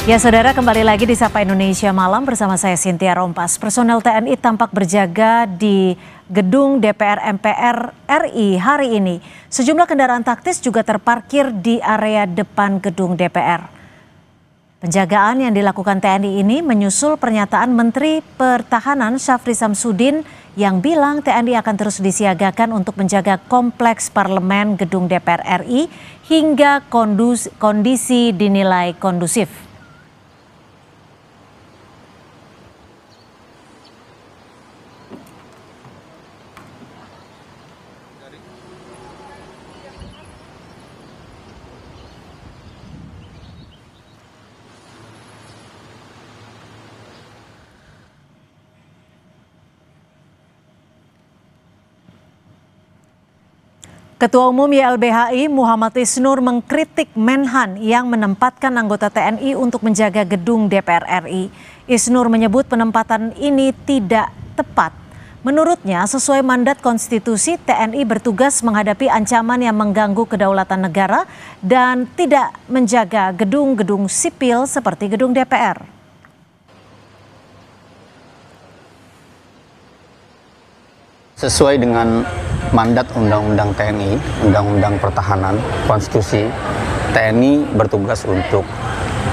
Ya saudara, kembali lagi di Sapa Indonesia Malam bersama saya Cynthia Rompas. Personel TNI tampak berjaga di gedung DPR MPR RI hari ini. Sejumlah kendaraan taktis juga terparkir di area depan gedung DPR. Penjagaan yang dilakukan TNI ini menyusul pernyataan Menteri Pertahanan Syafri Samsudin yang bilang TNI akan terus disiagakan untuk menjaga kompleks parlemen gedung DPR RI hingga kondisi dinilai kondusif. Ketua Umum YLBHI Muhammad Isnur mengkritik Menhan yang menempatkan anggota TNI untuk menjaga gedung DPR RI. Isnur menyebut penempatan ini tidak tepat. Menurutnya, sesuai mandat konstitusi, TNI bertugas menghadapi ancaman yang mengganggu kedaulatan negara dan tidak menjaga gedung-gedung sipil seperti gedung DPR. Sesuai dengan mandat Undang-Undang TNI, Undang-Undang Pertahanan, Konstitusi, TNI bertugas untuk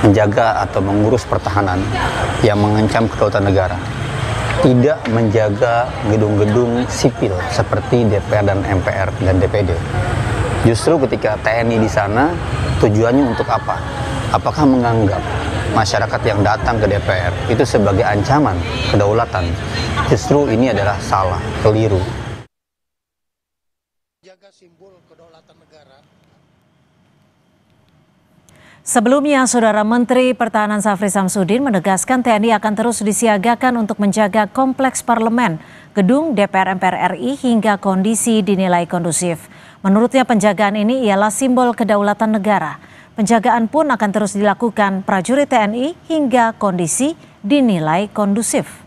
menjaga atau mengurus pertahanan yang mengancam kedaulatan negara. Tidak menjaga gedung-gedung sipil seperti DPR dan MPR dan DPD. Justru ketika TNI di sana, tujuannya untuk apa? Apakah menganggap masyarakat yang datang ke DPR itu sebagai ancaman kedaulatan? Justru ini adalah salah, keliru. Jaga simbol kedaulatan negara. Sebelumnya, Saudara Menteri Pertahanan Syafri Samsudin menegaskan TNI akan terus disiagakan untuk menjaga kompleks parlemen, gedung DPR MPR RI hingga kondisi dinilai kondusif. Menurutnya penjagaan ini ialah simbol kedaulatan negara. Penjagaan pun akan terus dilakukan prajurit TNI hingga kondisi dinilai kondusif.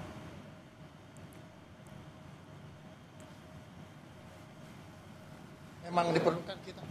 Memang diperlukan kita.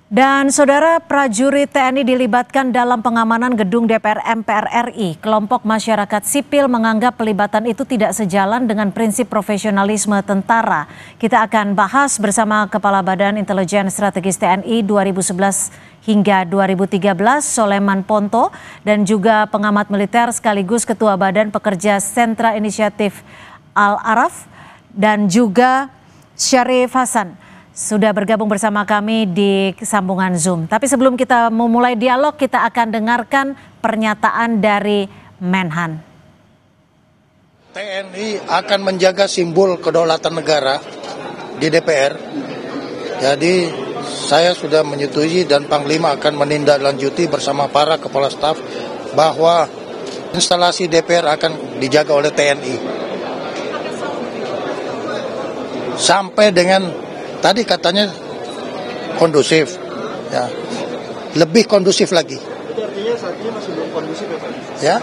Dan saudara, prajurit TNI dilibatkan dalam pengamanan gedung DPR MPR RI. Kelompok masyarakat sipil menganggap pelibatan itu tidak sejalan dengan prinsip profesionalisme tentara. Kita akan bahas bersama Kepala Badan Intelijen Strategis TNI 2011 hingga 2013, Soleman Ponto, dan juga pengamat militer sekaligus Ketua Badan Pekerja Sentra Inisiatif Al-Araf, dan juga Syarif Hasan sudah bergabung bersama kami di sambungan Zoom. Tapi sebelum kita memulai dialog, kita akan dengarkan pernyataan dari Menhan. TNI akan menjaga simbol kedaulatan negara di DPR. Jadi saya sudah menyetujui dan Panglima akan menindaklanjuti bersama para kepala staf bahwa instalasi DPR akan dijaga oleh TNI. Sampai dengan tadi katanya kondusif, ya, lebih kondusif lagi. Itu artinya saat ini masih belum kondusif ya Pak?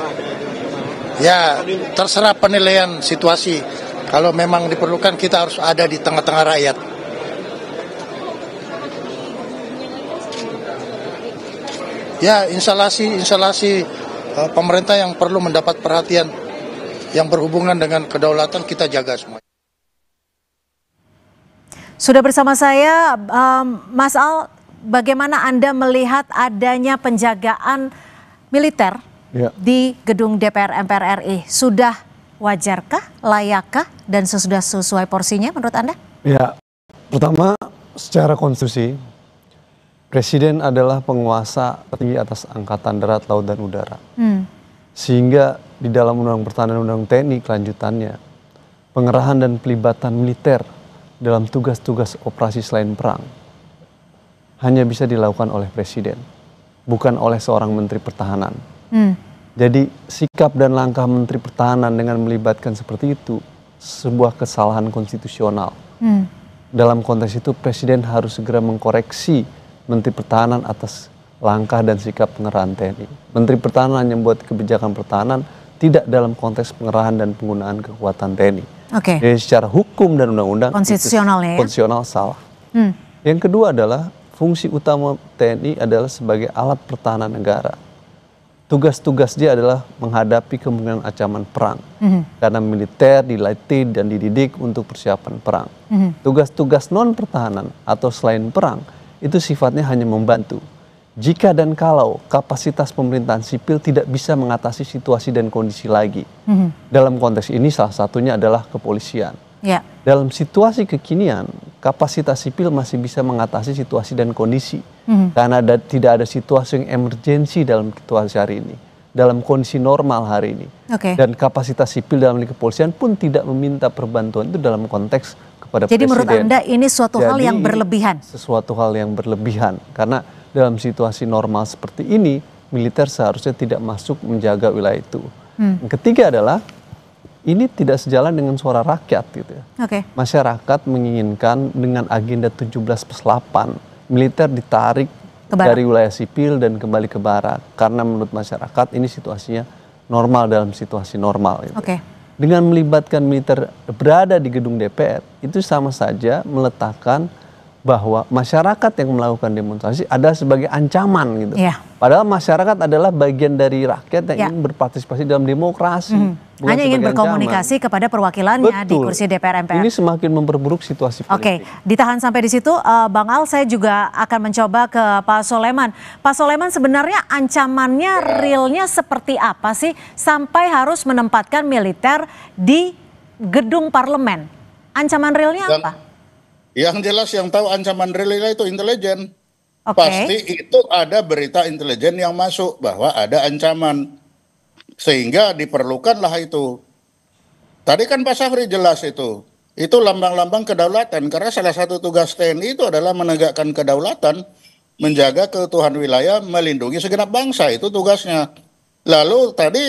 Ya, terserah penilaian situasi. Kalau memang diperlukan kita harus ada di tengah-tengah rakyat. Ya, instalasi pemerintah yang perlu mendapat perhatian yang berhubungan dengan kedaulatan kita jaga semua. Sudah bersama saya Mas Al, bagaimana Anda melihat adanya penjagaan militer di gedung DPR MPR RI? Sudah wajarkah, layakkah, dan sudah sesuai porsinya menurut Anda? Ya, pertama secara konstitusi, Presiden adalah penguasa tertinggi atas Angkatan Darat, Laut, dan Udara. Sehingga di dalam Undang-Undang Pertahanan, Undang TNI kelanjutannya, pengerahan dan pelibatan militer dalam tugas-tugas operasi selain perang hanya bisa dilakukan oleh Presiden, bukan oleh seorang Menteri Pertahanan. Jadi sikap dan langkah Menteri Pertahanan dengan melibatkan seperti itu sebuah kesalahan konstitusional. Dalam konteks itu Presiden harus segera mengkoreksi Menteri Pertahanan atas langkah dan sikap pengerahan TNI. Menteri Pertahanan yang membuat kebijakan pertahanan tidak dalam konteks pengerahan dan penggunaan kekuatan TNI. Oke. Jadi secara hukum dan undang-undang Konstitusionalnya ya? konstitusional salah. Yang kedua adalah fungsi utama TNI adalah sebagai alat pertahanan negara. Tugas-tugas dia adalah menghadapi kemungkinan ancaman perang. Karena militer dilatih dan dididik untuk persiapan perang. Tugas-tugas non pertahanan atau selain perang itu sifatnya hanya membantu. Jika dan kalau kapasitas pemerintahan sipil tidak bisa mengatasi situasi dan kondisi lagi. Dalam konteks ini salah satunya adalah kepolisian. Ya. Dalam situasi kekinian, kapasitas sipil masih bisa mengatasi situasi dan kondisi. Karena tidak ada situasi yang emergensi dalam situasi hari ini. Dalam kondisi normal hari ini. Oke. Dan kapasitas sipil dalam kepolisian pun tidak meminta perbantuan itu dalam konteks kepada Jadi presiden. menurut Anda ini suatu hal Jadi, yang berlebihan? Sesuatu hal yang berlebihan. Karena dalam situasi normal seperti ini, militer seharusnya tidak masuk menjaga wilayah itu. Yang ketiga adalah, ini tidak sejalan dengan suara rakyat gitu ya. Oke. Masyarakat menginginkan dengan agenda 17+8 militer ditarik Ke barat. dari wilayah sipil dan kembali ke barat karena menurut masyarakat ini situasinya normal dalam situasi normal gitu. Oke. Dengan melibatkan militer berada di gedung DPR itu sama saja meletakkan bahwa masyarakat yang melakukan demonstrasi adalah sebagai ancaman gitu. Iya. Padahal masyarakat adalah bagian dari rakyat yang Ya. ingin berpartisipasi dalam demokrasi. bukan Hanya ingin sebagai berkomunikasi ancaman. kepada perwakilannya di Betul. kursi DPR MPR. Ini semakin memperburuk situasi Oke, politik. ditahan sampai di situ, Bang Al. Saya juga akan mencoba ke Pak Soleman. Pak Soleman, sebenarnya ancamannya realnya seperti apa sih sampai harus menempatkan militer di gedung parlemen? Ancaman realnya apa? Yang jelas yang tahu ancaman real itu intelijen. Oke. Pasti itu ada berita intelijen yang masuk bahwa ada ancaman. Sehingga diperlukanlah itu. Tadi kan Pak Safri jelas itu. Itu lambang-lambang kedaulatan. Karena salah satu tugas TNI itu adalah menegakkan kedaulatan, menjaga keutuhan wilayah, melindungi segenap bangsa. Itu tugasnya. Lalu tadi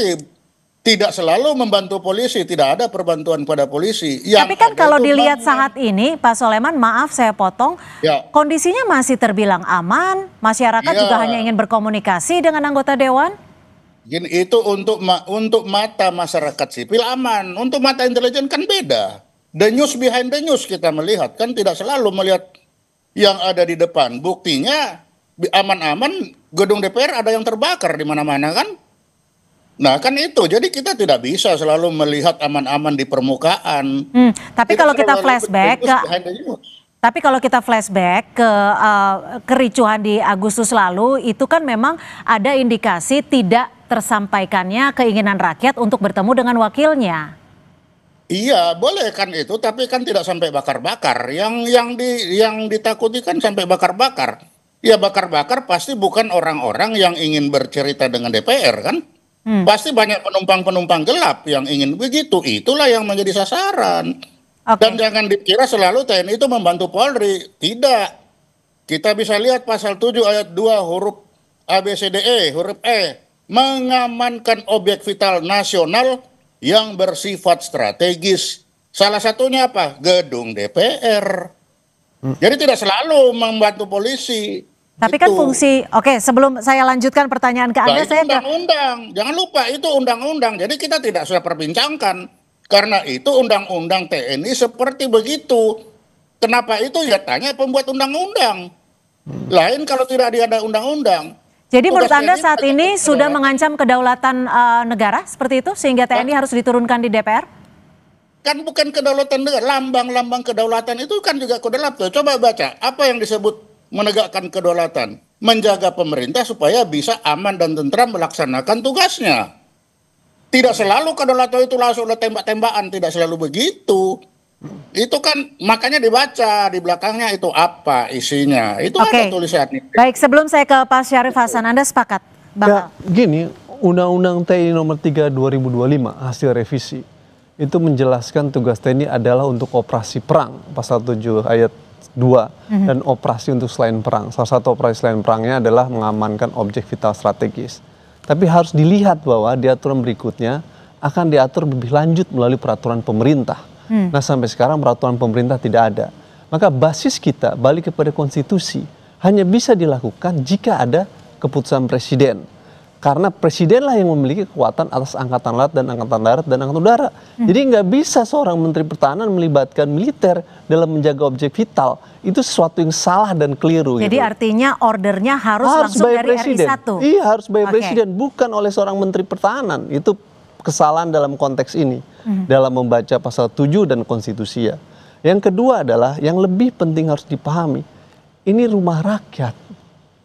tidak selalu membantu polisi, tidak ada perbantuan pada polisi. Tapi kan kalau dilihat saat saat ini, Pak Soleman, maaf saya potong, Ya. kondisinya masih terbilang aman, masyarakat Ya. juga hanya ingin berkomunikasi dengan anggota dewan. Gini, itu untuk mata masyarakat sipil aman, untuk mata intelijen kan beda. The news behind the news kita melihat, kan tidak selalu melihat yang ada di depan. Buktinya aman-aman gedung DPR ada yang terbakar di mana-mana kan. Nah kan itu, jadi kita tidak bisa selalu melihat aman-aman di permukaan. Tapi kalau kita flashback ke Tapi kalau kita flashback ke kericuhan di Agustus lalu, itu kan memang ada indikasi tidak tersampaikannya keinginan rakyat untuk bertemu dengan wakilnya. Iya, boleh kan itu, tapi kan tidak sampai bakar-bakar. Yang ditakuti kan sampai bakar-bakar. Ya bakar-bakar pasti bukan orang-orang yang ingin bercerita dengan DPR kan. Pasti banyak penumpang-penumpang gelap yang ingin begitu. Itulah yang menjadi sasaran. Oke. Dan jangan dikira selalu TNI itu membantu Polri. Tidak. Kita bisa lihat pasal 7 ayat 2 huruf ABCDE, huruf E. Mengamankan objek vital nasional yang bersifat strategis. Salah satunya apa? Gedung DPR. Jadi tidak selalu membantu polisi. Tapi kan Gitu. fungsi, oke, sebelum saya lanjutkan pertanyaan ke Nah, Anda, itu undang-undang. Jangan lupa itu undang-undang. Jadi kita tidak usah perbincangkan. Karena itu undang-undang TNI seperti begitu. Kenapa itu? Ya tanya pembuat undang-undang. Lain kalau tidak ada undang-undang. Jadi Tugas menurut Anda TNI saat ini adalah sudah mengancam kedaulatan negara seperti itu sehingga TNI harus diturunkan di DPR? Kan bukan kedaulatan negara, lambang-lambang kedaulatan itu kan juga kedaulatan. Coba baca, apa yang disebut menegakkan kedaulatan? Menjaga pemerintah supaya bisa aman dan tentram melaksanakan tugasnya. Tidak selalu kedaulatan itu langsung tembak-tembakan, tidak selalu begitu. Itu kan makanya dibaca di belakangnya itu apa isinya. Itu ada tulisannya. Baik, sebelum saya ke Pak Syarif Hasan, Anda sepakat? Bang Ya, gini, Undang-Undang TNI nomor 3 2025 hasil revisi itu menjelaskan tugas TNI adalah untuk operasi perang, pasal 7 ayat 2, dan operasi untuk selain perang. Salah satu operasi selain perangnya adalah mengamankan objek vital strategis. Tapi harus dilihat bahwa di aturan berikutnya akan diatur lebih lanjut melalui peraturan pemerintah. Nah sampai sekarang peraturan pemerintah tidak ada. Maka basis kita balik kepada konstitusi hanya bisa dilakukan jika ada keputusan presiden. Karena presidenlah yang memiliki kekuatan atas angkatan laut dan angkatan darat dan angkatan udara. Jadi nggak bisa seorang menteri pertahanan melibatkan militer dalam menjaga objek vital. Itu sesuatu yang salah dan keliru. Jadi gitu. artinya ordernya harus langsung by dari presiden. RI 1. Iya, harus by Oke. presiden, bukan oleh seorang menteri pertahanan. Itu kesalahan dalam konteks ini, dalam membaca pasal 7 dan konstitusi ya. Yang kedua adalah yang lebih penting harus dipahami, ini rumah rakyat.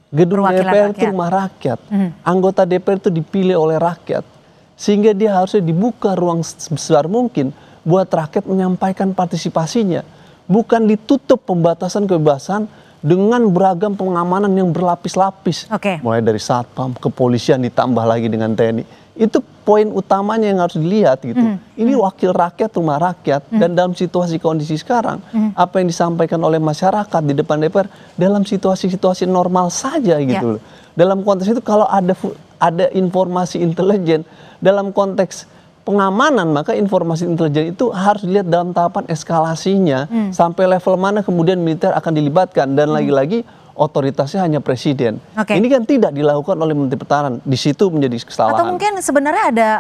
Gedung Perwakilan DPR itu rakyat. rumah rakyat. Anggota DPR itu dipilih oleh rakyat. Sehingga dia harusnya dibuka ruang sebesar mungkin buat rakyat menyampaikan partisipasinya. Bukan ditutup pembatasan kebebasan dengan beragam pengamanan yang berlapis-lapis. Oke. Mulai dari satpam, kepolisian ditambah lagi dengan TNI. Itu poin utamanya yang harus dilihat gitu. Ini wakil rakyat, rumah rakyat, dan dalam situasi kondisi sekarang, apa yang disampaikan oleh masyarakat di depan DPR dalam situasi-situasi normal saja gitu loh. Dalam konteks itu kalau ada informasi intelijen dalam konteks pengamanan, maka informasi intelijen itu harus dilihat dalam tahapan eskalasinya sampai level mana kemudian militer akan dilibatkan, dan lagi-lagi otoritasnya hanya presiden. Oke. Ini kan tidak dilakukan oleh Menteri Pertahanan. Di situ menjadi kesalahan. Atau mungkin sebenarnya ada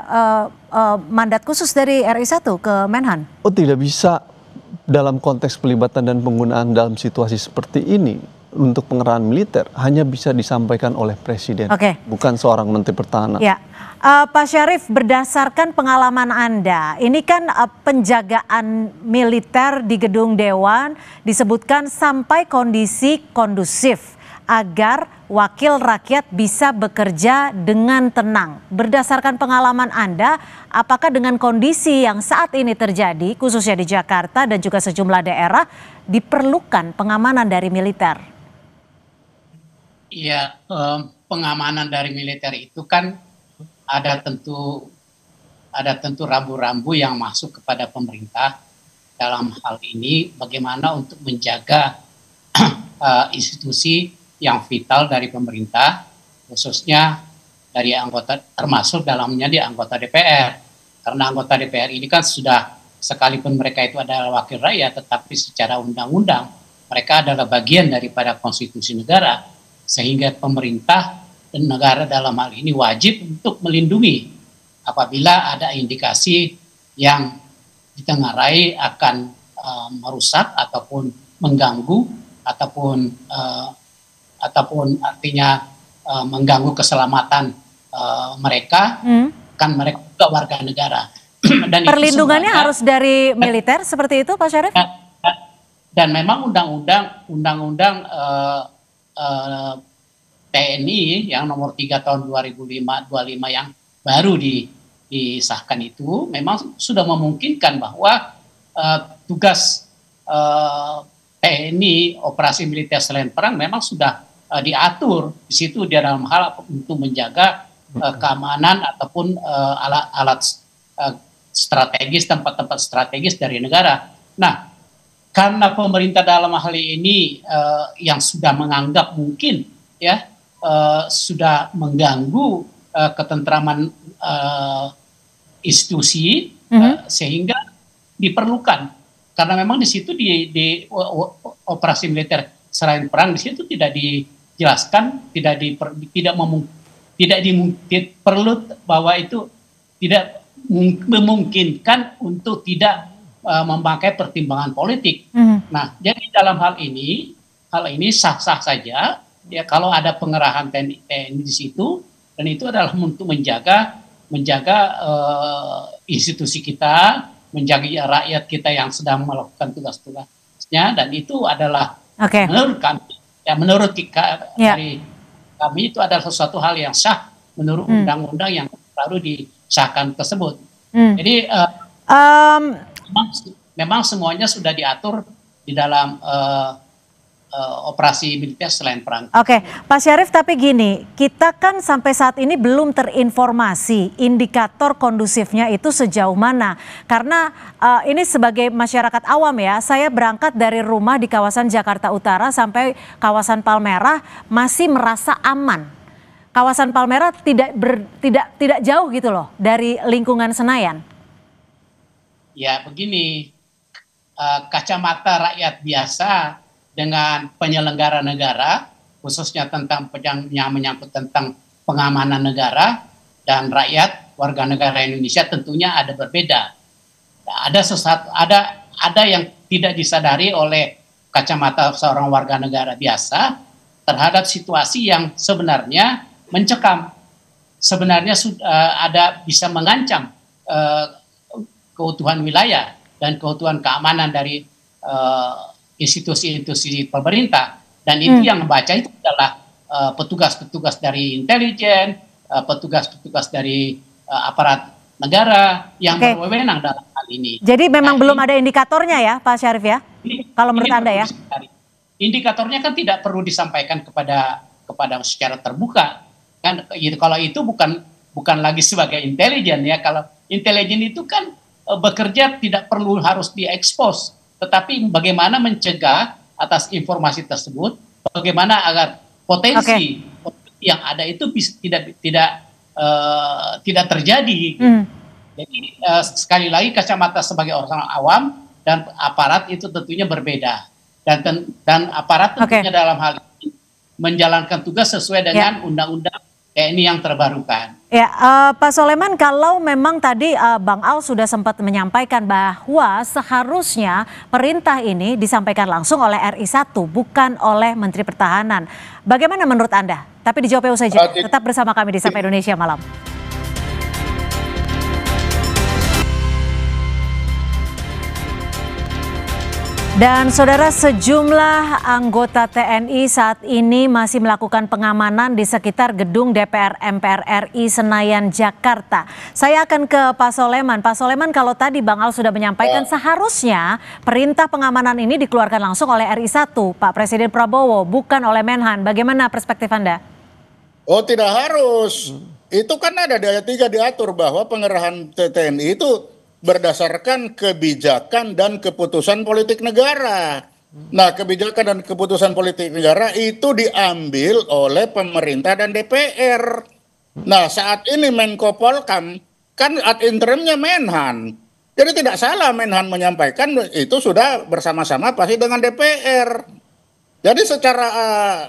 mandat khusus dari RI 1 ke Menhan? Oh, tidak bisa dalam konteks pelibatan dan penggunaan dalam situasi seperti ini untuk pengerahan militer hanya bisa disampaikan oleh presiden, Oke. bukan seorang Menteri Pertahanan. Ya, Pak Syarif, berdasarkan pengalaman Anda, ini kan penjagaan militer di gedung Dewan disebutkan sampai kondisi kondusif agar wakil rakyat bisa bekerja dengan tenang. Berdasarkan pengalaman Anda, apakah dengan kondisi yang saat ini terjadi, khususnya di Jakarta dan juga sejumlah daerah, diperlukan pengamanan dari militer? Iya, pengamanan dari militer itu kan ada tentu rambu-rambu yang masuk kepada pemerintah dalam hal ini bagaimana untuk menjaga institusi yang vital dari pemerintah, khususnya dari anggota, termasuk dalamnya di anggota DPR. Karena anggota DPR ini kan sudah, sekalipun mereka itu adalah wakil rakyat, tetapi secara undang-undang mereka adalah bagian daripada konstitusi negara, sehingga pemerintah dan negara dalam hal ini wajib untuk melindungi apabila ada indikasi yang ditengarai akan merusak ataupun mengganggu ataupun artinya mengganggu keselamatan mereka, kan mereka juga warga negara. Dan Perlindungannya itu harus dari militer seperti itu, Pak Syarif? Dan memang undang-undang TNI yang nomor 3 tahun 2025 yang baru disahkan itu memang sudah memungkinkan bahwa tugas TNI operasi militer selain perang memang sudah diatur di situ di dalam hal untuk menjaga keamanan ataupun alat strategis, tempat-tempat strategis dari negara. Nah, karena pemerintah dalam hal ini yang sudah menganggap mungkin ya sudah mengganggu ketentraman institusi, sehingga diperlukan, karena memang di situ di operasi militer selain perang di situ tidak dijelaskan, perlu bahwa itu tidak memungkinkan untuk tidak memakai pertimbangan politik. Nah, jadi dalam hal ini sah-sah saja ya kalau ada pengerahan TNI di situ, dan itu adalah untuk menjaga institusi kita, menjaga rakyat kita yang sedang melakukan tugas-tugasnya, dan itu adalah menurut kami, dari kami itu adalah sesuatu hal yang sah menurut undang-undang yang baru disahkan tersebut. Jadi memang semuanya sudah diatur di dalam operasi militer selain perang. Oke, Pak Syarif, tapi gini, kita kan sampai saat ini belum terinformasi indikator kondusifnya itu sejauh mana. Karena ini sebagai masyarakat awam ya, saya berangkat dari rumah di kawasan Jakarta Utara sampai kawasan Palmerah masih merasa aman. Kawasan Palmerah tidak jauh gitu loh dari lingkungan Senayan. Ya begini, kacamata rakyat biasa dengan penyelenggara negara, khususnya tentang yang menyangkut tentang pengamanan negara dan rakyat warga negara Indonesia tentunya ada berbeda. Ada yang tidak disadari oleh kacamata seorang warga negara biasa terhadap situasi yang sebenarnya mencekam, sebenarnya ada bisa mengancam keutuhan wilayah dan keutuhan keamanan dari institusi-institusi pemerintah. Dan itu yang membaca itu adalah petugas-petugas dari intelijen, petugas-petugas dari aparat negara yang berwenang dalam hal ini. Jadi memang belum ada indikatornya ya Pak Syarif ya? Kalau menurut Anda ya? Indikatornya kan tidak perlu disampaikan kepada secara terbuka. Kan kalau itu bukan lagi sebagai intelijen ya. Kalau intelijen itu kan bekerja tidak perlu harus diekspos, tetapi bagaimana mencegah atas informasi tersebut, bagaimana agar potensi yang ada itu tidak terjadi. Jadi sekali lagi kacamata sebagai orang awam dan aparat itu tentunya berbeda, dan aparat tentunya dalam hal ini menjalankan tugas sesuai dengan undang-undang TNI yang terbarukan. Ya, Pak Soleman, kalau memang tadi Bang Al sudah sempat menyampaikan bahwa seharusnya perintah ini disampaikan langsung oleh RI1, bukan oleh Menteri Pertahanan. Bagaimana menurut Anda? Tapi dijawabnya usai jeda. Tetap bersama kami di Sapa Indonesia Malam. Dan saudara, sejumlah anggota TNI saat ini masih melakukan pengamanan di sekitar gedung DPR MPR RI Senayan, Jakarta. Saya akan ke Pak Soleman. Pak Soleman, kalau tadi Bang Al sudah menyampaikan seharusnya perintah pengamanan ini dikeluarkan langsung oleh RI1, Pak Presiden Prabowo, bukan oleh Menhan. Bagaimana perspektif Anda? Oh, tidak harus. Itu kan ada di ayat 3 diatur bahwa pengerahan TNI itu berdasarkan kebijakan dan keputusan politik negara. Nah, kebijakan dan keputusan politik negara itu diambil oleh pemerintah dan DPR. Nah, saat ini Menko Polkam kan ad interimnya Menhan. Jadi tidak salah Menhan menyampaikan itu sudah bersama-sama pasti dengan DPR. Jadi secara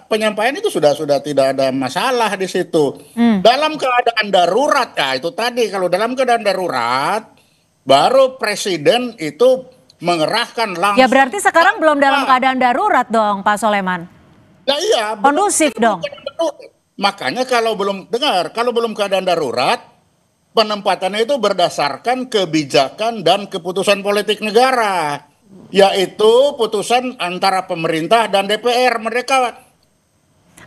penyampaian itu sudah tidak ada masalah di situ. Dalam keadaan darurat, ya itu tadi, kalau dalam keadaan darurat baru presiden itu mengerahkan langsung. Ya berarti sekarang belum dalam keadaan darurat dong Pak Soleman. Ya iya. Kondusif dong. Makanya kalau belum keadaan darurat, penempatannya itu berdasarkan kebijakan dan keputusan politik negara. Yaitu putusan antara pemerintah dan DPR. Mereka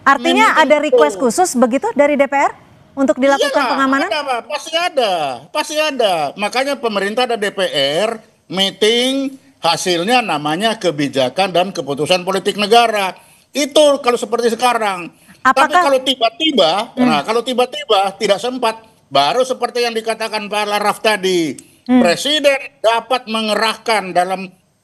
artinya ada request khusus begitu dari DPR? Untuk dilakukan pengamanan? Ada, pasti ada. Makanya pemerintah dan DPR meeting, hasilnya namanya kebijakan dan keputusan politik negara. Itu kalau seperti sekarang. Tapi kalau tiba-tiba, kalau tiba-tiba tidak sempat, baru seperti yang dikatakan Pak Laraf tadi, presiden dapat mengerahkan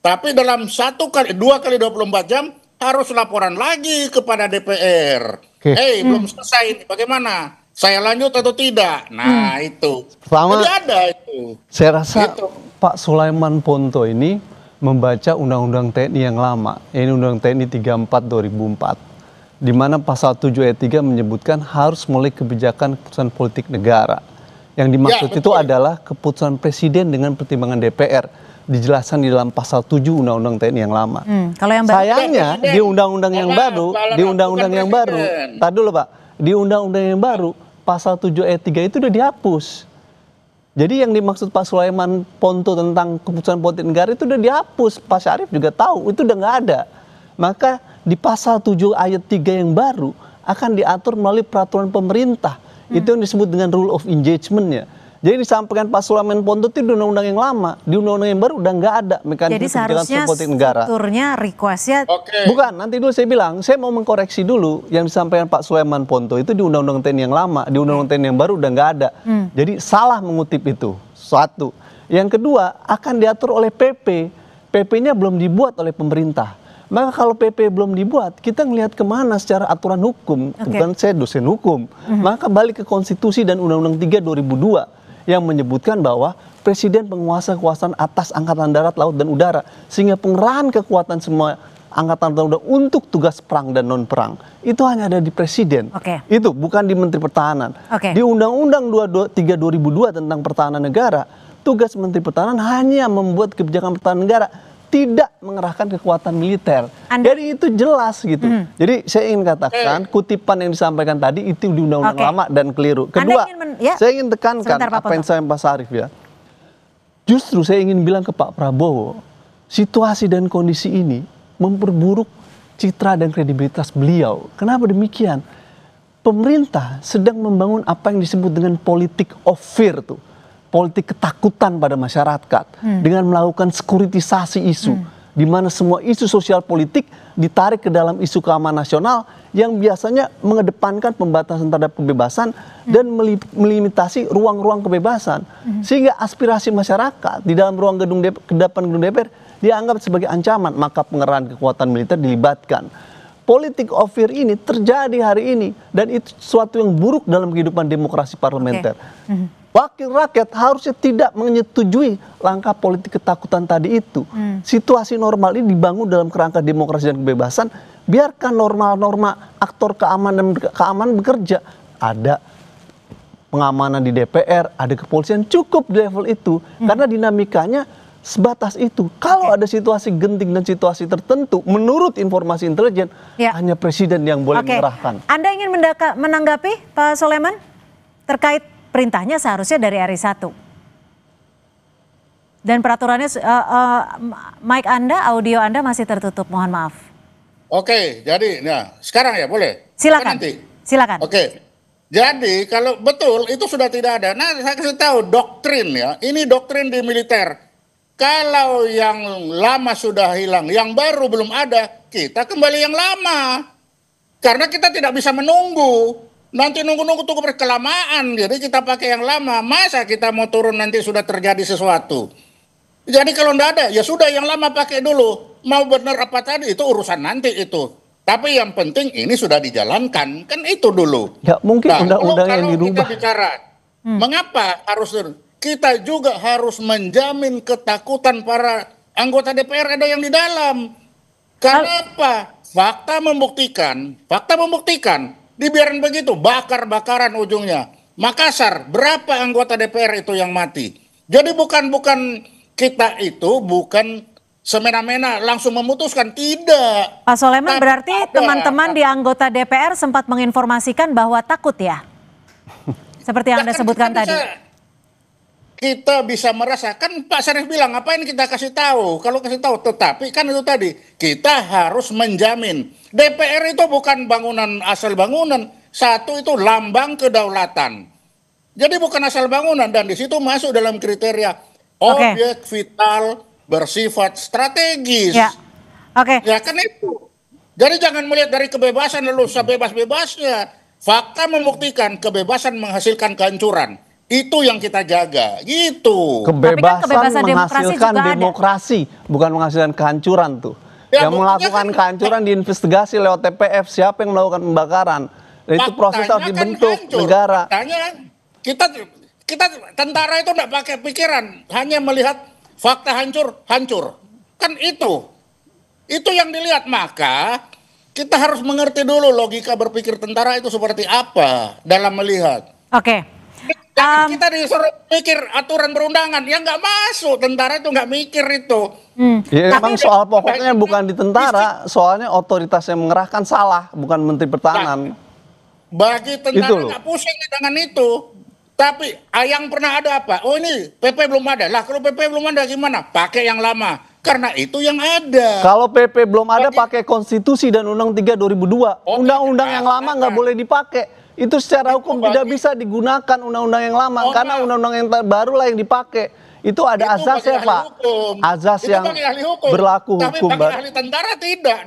tapi dalam 2 kali 24 jam harus laporan lagi kepada DPR. Belum selesai ini, bagaimana? Saya lanjut atau tidak? Nah itu. Pertama, jadi ada itu. Saya rasa Pak Sulaiman Ponto ini membaca Undang-Undang TNI yang lama. Ini Undang TNI 34 2004. Di mana pasal 7 ayat 3 menyebutkan harus mulai kebijakan keputusan politik negara. Yang dimaksud itu adalah keputusan presiden dengan pertimbangan DPR. Dijelaskan di dalam pasal 7 Undang-Undang TNI yang lama. Kalau yang sayangnya di Undang-Undang yang baru, Tadi dulu Pak, di Undang-Undang yang baru, pasal 7 ayat 3 itu udah dihapus. Jadi yang dimaksud Pak Sulaiman Ponto tentang keputusan politik negara itu udah dihapus. Pak Syarif juga tahu, itu udah nggak ada. Maka di pasal 7 ayat 3 yang baru akan diatur melalui peraturan pemerintah. Itu yang disebut dengan rule of engagement-nya. Jadi disampaikan Pak Sulaiman Ponto itu di undang-undang yang lama, di undang-undang yang baru udah nggak ada mekanisme kebijakan politik negara. Jadi seharusnya requestnya bukan, nanti dulu saya bilang, saya mau mengkoreksi dulu yang disampaikan Pak Sulaiman Ponto itu di undang-undang TNI yang lama, di undang-undang TNI yang baru udah nggak ada. Jadi salah mengutip itu. Satu. Yang kedua, akan diatur oleh PP. PP-nya belum dibuat oleh pemerintah. Maka kalau PP belum dibuat, kita ngelihat kemana secara aturan hukum. Bukan saya dosen hukum. Maka balik ke konstitusi dan Undang-Undang 3 2002 yang menyebutkan bahwa presiden penguasa kekuasaan atas angkatan darat, laut, dan udara. Sehingga pengerahan kekuatan semua angkatan udara untuk tugas perang dan non perang itu hanya ada di presiden. Itu bukan di Menteri Pertahanan. Di Undang-Undang 23 2002 tentang Pertahanan Negara, tugas Menteri Pertahanan hanya membuat kebijakan pertahanan negara, tidak mengerahkan kekuatan militer. Jadi itu jelas gitu. Jadi saya ingin katakan kutipan yang disampaikan tadi itu di undang-undang lama dan keliru. Kedua, saya ingin tekankan apa yang saya Pak Sarif ya. Justru saya ingin bilang ke Pak Prabowo, situasi dan kondisi ini memperburuk citra dan kredibilitas beliau. Kenapa demikian? Pemerintah sedang membangun apa yang disebut dengan politik of fear tuh. Politik ketakutan pada masyarakat dengan melakukan sekuritisasi isu, di mana semua isu sosial politik ditarik ke dalam isu keamanan nasional yang biasanya mengedepankan pembatasan terhadap kebebasan dan melimitasi ruang-ruang kebebasan, sehingga aspirasi masyarakat di dalam ruang gedung DPR dianggap sebagai ancaman, maka pengerahan kekuatan militer dilibatkan. Politik of fear ini terjadi hari ini dan itu sesuatu yang buruk dalam kehidupan demokrasi parlementer. Wakil rakyat harusnya tidak menyetujui langkah politik ketakutan tadi itu. Situasi normal ini dibangun dalam kerangka demokrasi dan kebebasan. Biarkan norma-norma aktor keamanan bekerja. Ada pengamanan di DPR, ada kepolisian, cukup di level itu. Karena dinamikanya sebatas itu. Kalau ada situasi genting dan situasi tertentu, menurut informasi intelijen, hanya presiden yang boleh mengerahkan. Anda ingin menanggapi Pak Soleman terkait perintahnya seharusnya dari RI 1. Dan peraturannya, mic Anda, audio Anda masih tertutup, mohon maaf. Oke, jadi nah sekarang ya boleh? Silakan. Nanti. Silakan. Oke, jadi kalau betul itu sudah tidak ada. Nah saya kasih tahu doktrin ya, ini doktrin di militer. Kalau yang lama sudah hilang, yang baru belum ada, kita kembali yang lama. Karena kita tidak bisa menunggu. Nanti nunggu-nunggu tunggu berkelamaan, jadi kita pakai yang lama. Masa kita mau turun nanti sudah terjadi sesuatu? Jadi kalau enggak ada, ya sudah yang lama pakai dulu. Mau benar apa tadi, itu urusan nanti itu. Tapi yang penting ini sudah dijalankan, kan itu dulu. Ya mungkin undang-undang yang dirubah. Kita bicara, mengapa harus kita juga harus menjamin ketakutan para anggota DPR ada yang di dalam. Kenapa? Fakta membuktikan, dibiarin begitu, bakar-bakaran ujungnya. Makassar, berapa anggota DPR itu yang mati? Jadi bukan kita itu bukan semena-mena langsung memutuskan, tidak. Pak Soleman, berarti teman-teman di anggota DPR sempat menginformasikan bahwa takut ya? Seperti yang Anda sebutkan tadi. Kita bisa merasakan, Pak Sarif bilang, ngapain kita kasih tahu? Kalau kasih tahu, tetapi kan itu tadi, kita harus menjamin. DPR itu bukan bangunan asal bangunan, satu itu lambang kedaulatan. Jadi bukan asal bangunan, dan di situ masuk dalam kriteria objek vital bersifat strategis. Ya, ya kan itu. Jadi jangan melihat dari kebebasan lalu sebebas-bebasnya. Fakta membuktikan kebebasan menghasilkan kehancuran. Itu yang kita jaga, gitu. Kebebasan menghasilkan demokrasi, bukan menghasilkan kehancuran tuh. Ya, yang melakukan kehancuran diinvestigasi lewat TPF, siapa yang melakukan pembakaran. Dan itu proses harus dibentuk negara. Faktanya kita tentara itu tidak pakai pikiran, hanya melihat fakta hancur. Kan itu yang dilihat. Maka kita harus mengerti dulu logika berpikir tentara itu seperti apa dalam melihat. Jangan kita disuruh mikir aturan perundangan, yang nggak masuk. Tentara itu nggak mikir itu. Ya, memang soal pokoknya bukan di tentara, soalnya otoritas yang mengerahkan salah, bukan Menteri Pertahanan. Bagi tentara nggak pusing dengan itu. Tapi yang pernah ada apa? Oh ini PP belum ada. Lah kalau PP belum ada gimana? Pakai yang lama. Karena itu yang ada. Kalau PP belum ada, pakai konstitusi dan Undang-Undang 3 2002. Undang-undang yang lama nggak boleh dipakai. Itu secara hukum tidak bisa digunakan undang-undang yang lama, karena undang-undang yang baru lah yang dipakai. Itu ada azasnya, Pak. Azas yang berlaku hukum. Tapi bagi ahli tentara tidak.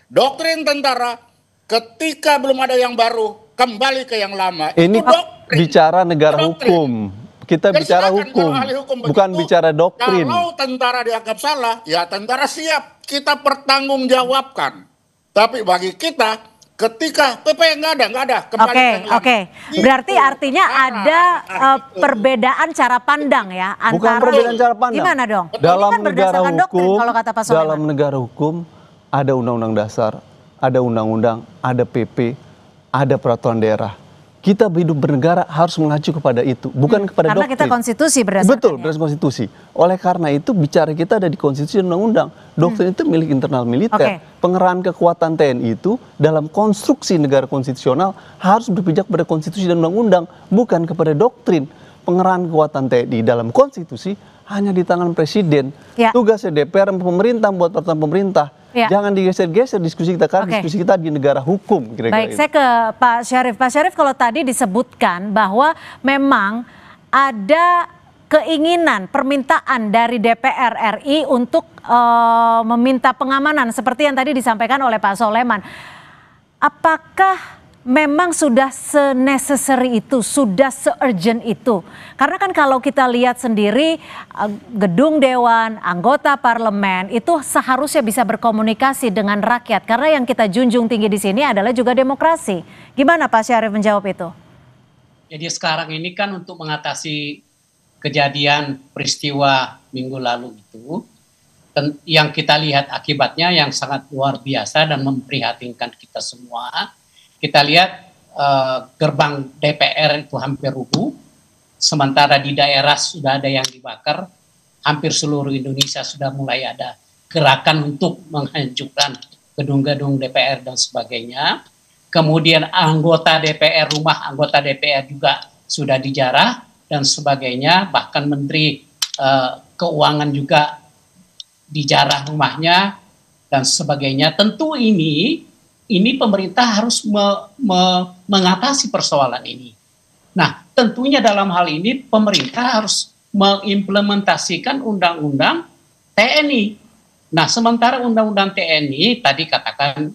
Doktrin tentara, ketika belum ada yang baru, kembali ke yang lama. Ini bicara negara hukum. Kita bicara hukum, bukan bicara doktrin. Kalau tentara dianggap salah, ya tentara siap kita pertanggungjawabkan. Tapi bagi kita, ketika PP nggak ada. Oke. Berarti artinya ada perbedaan cara pandang ya antara. Bukan perbedaan cara pandang. Gimana dong? Dalam ini kan negara berdasarkan hukum, doktrin kalau kata Pak Soleman. Dalam negara hukum, ada undang-undang dasar, ada undang-undang, ada PP, ada peraturan daerah. Kita hidup bernegara harus mengacu kepada itu, bukan kepada karena doktrin. kita konstitusi berdasarkan. Betul, berdasarkan konstitusi. Oleh karena itu bicara kita ada di konstitusi dan undang-undang. Doktrin itu milik internal militer. Pengerahan kekuatan TNI itu dalam konstruksi negara konstitusional harus berpijak pada konstitusi dan undang-undang, bukan kepada doktrin. Pengerahan kekuatan TNI dalam konstitusi hanya di tangan presiden. Tugasnya DPR dan pemerintah buat peraturan pemerintah. Jangan digeser-geser diskusi kita, karena diskusi kita di negara hukum. Baik, saya ke Pak Syarif. Pak Syarif, kalau tadi disebutkan bahwa memang ada keinginan, permintaan dari DPR RI untuk meminta pengamanan seperti yang tadi disampaikan oleh Pak Soleman. Apakah memang sudah se-necessary itu, sudah se-urgent itu? Karena kan kalau kita lihat sendiri gedung dewan, anggota parlemen itu seharusnya bisa berkomunikasi dengan rakyat. Karena yang kita junjung tinggi di sini adalah juga demokrasi. Gimana Pak Syarif menjawab itu? Jadi sekarang ini kan untuk mengatasi kejadian peristiwa minggu lalu itu, yang kita lihat akibatnya yang sangat luar biasa dan memprihatinkan kita semua. Kita lihat gerbang DPR itu hampir rubuh, sementara di daerah sudah ada yang dibakar, hampir seluruh Indonesia sudah mulai ada gerakan untuk menghancurkan gedung-gedung DPR dan sebagainya. Kemudian anggota DPR, rumah anggota DPR juga sudah dijarah dan sebagainya, bahkan Menteri Keuangan juga dijarah rumahnya dan sebagainya. Tentu ini pemerintah harus mengatasi persoalan ini. Nah, tentunya dalam hal ini pemerintah harus mengimplementasikan undang-undang TNI. Nah, sementara undang-undang TNI tadi katakan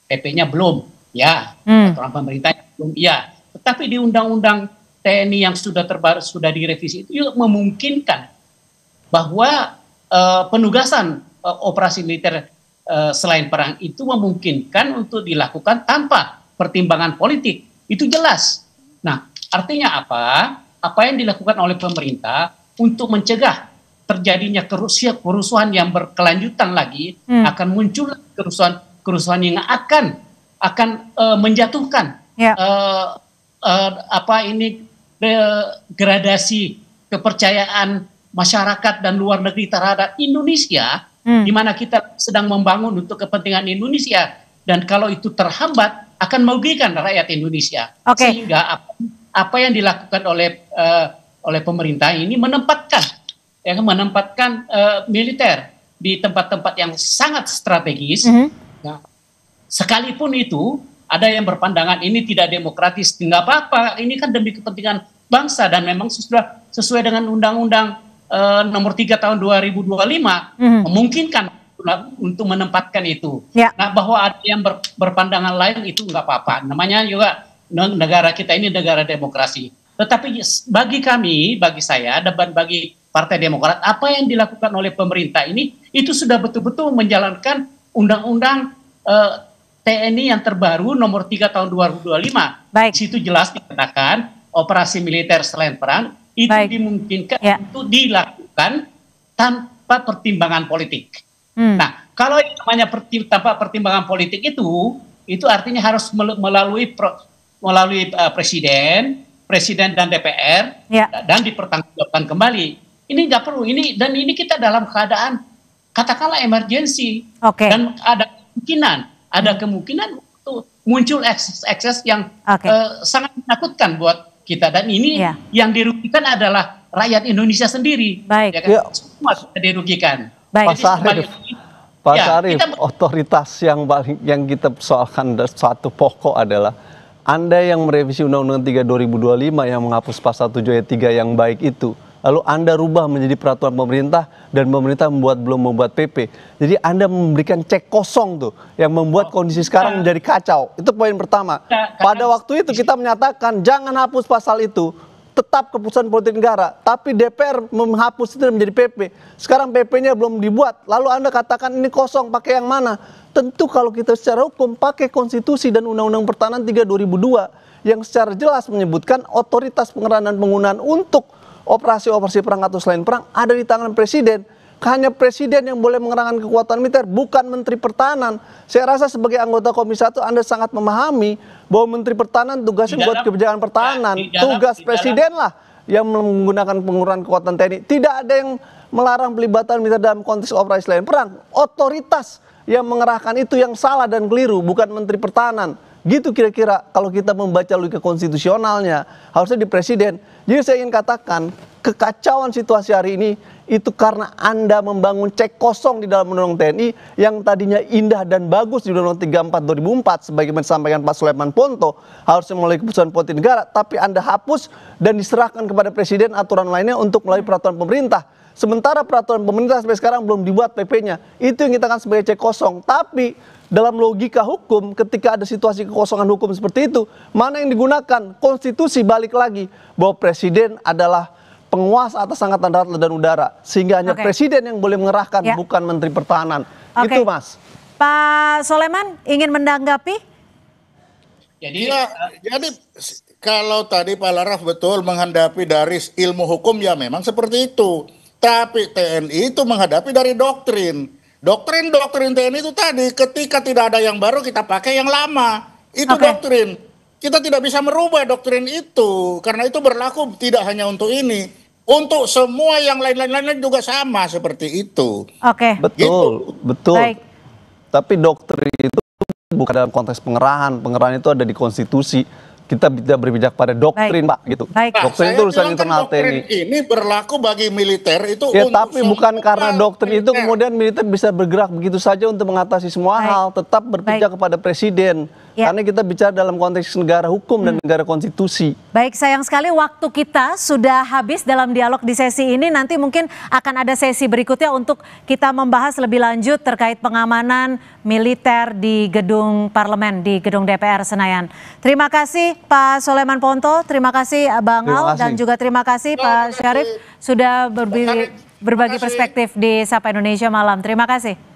PP-nya belum, ya, aturan pemerintah belum, ya. Tetapi di undang-undang TNI yang sudah terbaru, sudah direvisi itu juga memungkinkan bahwa penugasan operasi militer selain perang itu memungkinkan untuk dilakukan tanpa pertimbangan politik. Itu jelas. Nah, artinya apa? Apa yang dilakukan oleh pemerintah untuk mencegah terjadinya kerusuhan yang berkelanjutan lagi, akan muncul kerusuhan yang akan menjatuhkan gradasi kepercayaan masyarakat dan luar negeri terhadap Indonesia. Di mana kita sedang membangun untuk kepentingan Indonesia, dan kalau itu terhambat akan merugikan rakyat Indonesia. Sehingga apa yang dilakukan oleh pemerintah ini menempatkan militer di tempat-tempat yang sangat strategis. Nah, sekalipun itu ada yang berpandangan ini tidak demokratis, nggak apa-apa, ini kan demi kepentingan bangsa dan memang sudah sesuai dengan undang-undang nomor 3 tahun 2025 memungkinkan untuk menempatkan itu. Nah, bahwa ada yang berpandangan lain itu nggak apa-apa. Namanya juga negara kita ini negara demokrasi. Tetapi bagi saya dan bagi Partai Demokrat, apa yang dilakukan oleh pemerintah ini itu sudah betul-betul menjalankan undang-undang TNI yang terbaru nomor 3 tahun 2025. Di situ jelas dikatakan operasi militer selain perang itu dimungkinkan untuk dilakukan tanpa pertimbangan politik. Nah, kalau yang namanya tanpa pertimbangan politik itu artinya harus melalui presiden dan DPR dan dipertanggungjawabkan kembali. Ini nggak perlu, ini kita dalam keadaan katakanlah emergensi, dan ada kemungkinan untuk muncul ekses yang sangat menakutkan buat kita, dan ini yang dirugikan adalah rakyat Indonesia sendiri. Semua dirugikan. Pak Syarif, otoritas yang kita persoalkan satu pokok adalah Anda yang merevisi Undang-Undang 3 2025 yang menghapus pasal 7 ayat 3 yang baik itu, lalu Anda rubah menjadi peraturan pemerintah dan pemerintah belum membuat PP. Jadi Anda memberikan cek kosong tuh yang membuat kondisi sekarang menjadi kacau. Itu poin pertama. Pada waktu itu kita menyatakan jangan hapus pasal itu, tetap keputusan politik negara. Tapi DPR menghapus itu menjadi PP. Sekarang PP-nya belum dibuat. Lalu Anda katakan ini kosong, pakai yang mana? Tentu kalau kita secara hukum pakai konstitusi dan Undang-Undang Pertahanan 3 2002 yang secara jelas menyebutkan otoritas pengerahan dan penggunaan untuk operasi-operasi perang atau selain perang ada di tangan presiden. hanya presiden yang boleh mengerahkan kekuatan militer, bukan Menteri Pertahanan. Saya rasa sebagai anggota Komisi 1 Anda sangat memahami bahwa Menteri Pertahanan tugasnya buat kebijakan pertahanan. Tugas presiden lah yang menggunakan pengurangan kekuatan TNI. Tidak ada yang melarang pelibatan militer dalam konteks operasi selain perang. Otoritas yang mengerahkan itu yang salah dan keliru, bukan Menteri Pertahanan. Gitu kira-kira kalau kita membaca logika konstitusionalnya, harusnya di presiden. Jadi saya ingin katakan, kekacauan situasi hari ini itu karena Anda membangun cek kosong di dalam Undang-Undang TNI yang tadinya indah dan bagus di Undang-Undang 34 2004 sebagaimana disampaikan Pak Sulaiman Ponto, harusnya melalui keputusan politik negara, tapi Anda hapus dan diserahkan kepada presiden aturan lainnya untuk melalui peraturan pemerintah. Sementara peraturan pemerintah sampai sekarang belum dibuat PP-nya. Itu yang kita kan sebagai cek kosong. Tapi dalam logika hukum, ketika ada situasi kekosongan hukum seperti itu, mana yang digunakan? Konstitusi balik lagi bahwa presiden adalah penguasa atas angkatan darat dan udara, sehingga hanya presiden yang boleh mengerahkan, bukan Menteri Pertahanan. Itu, Mas. Pak Soleman ingin menanggapi? Jadi kalau tadi Pak Laraf betul menghadapi dari ilmu hukum, ya memang seperti itu. Tapi TNI itu menghadapi dari doktrin. Doktrin TNI itu tadi, ketika tidak ada yang baru kita pakai yang lama. Itu doktrin. Kita tidak bisa merubah doktrin itu, karena itu berlaku tidak hanya untuk ini, untuk semua yang lain-lain juga sama seperti itu. Betul, gitu. Betul. Baik. Tapi doktrin itu bukan dalam konteks pengerahan. Pengerahan itu ada di konstitusi. Kita tidak berpijak pada doktrin, Pak, gitu. Doktrin itu urusan internal TNI. Ini berlaku bagi militer itu. Ya, tapi bukan karena doktrin itu kemudian militer bisa bergerak begitu saja untuk mengatasi semua hal. Tetap berpijak kepada presiden. Karena kita bicara dalam konteks negara hukum dan negara konstitusi. Baik, sayang sekali waktu kita sudah habis dalam dialog di sesi ini. Nanti mungkin akan ada sesi berikutnya untuk kita membahas lebih lanjut terkait pengamanan militer di gedung parlemen, di gedung DPR Senayan. Terima kasih Pak Sulaiman Ponto, terima kasih Bang Al, dan juga terima kasih Pak Syarif sudah berbagi perspektif di Sapa Indonesia Malam. Terima kasih.